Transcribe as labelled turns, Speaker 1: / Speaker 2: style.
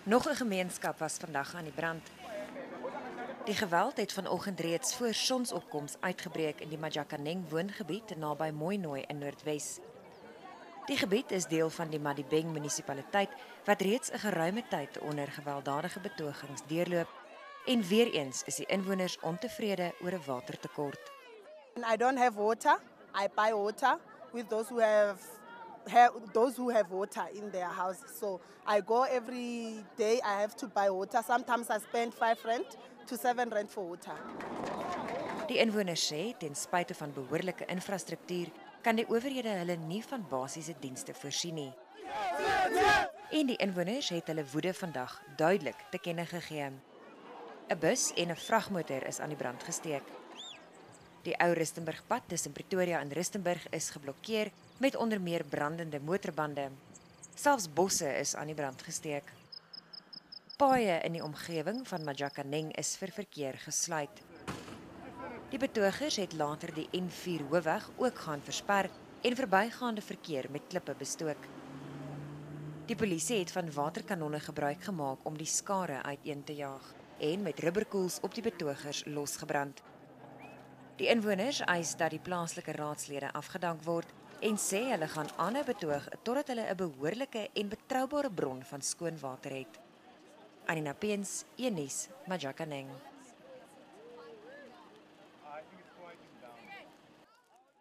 Speaker 1: Nog 'n gemeenskap was vandag aan die brand. Die geweld het vanoggend reeds voor sonsopkoms uitgebreek in die Majakaneng woongebied naby Mooinooi in Noordwes. Die gebied is deel van die Madibeng munisipaliteit wat reeds 'n geruime tyd onder gewelddadige betogings deurloop en weer eens is die inwoners ontevrede oor 'n watertekort.
Speaker 2: I don't have water. I buy water with those who have water in their house. So I go every day. I have to buy water. Sometimes I spend R5 to R7 for water.
Speaker 1: Die inwoners sê ten spyte van behoorlike infrastruktuur kan die owerhede hulle nie van basiese dienste voorsien nie. En die inwoners het hulle woede vandag duidelik te kenne gegee. 'n Bus en 'n vragmotor is aan die brand gesteek. Die ou Rustenburgpad tussen Pretoria en Rustenburg is geblokkeer met onder meer brandende motorbande. Selfs bosse is aan die brand gesteek. Paaie in die omgewing van Majakaneng is vir verkeer gesluit. Die betogers het later die N4 hoofweg ook gaan versper en verbygaande verkeer met klippe bestook. Die polisie het van waterkanonne gebruik gemaak om die skare uiteen te jaag en met rubberkoels op die betogers losgebrand. Die inwoners eis dat die plaaslike raadslede afgedank word en sê hulle gaan aanhou betoog totdat hulle 'n behoorlike en betroubare bron van skoon water het. Anina Peens, Een Nuus, Majakaneng.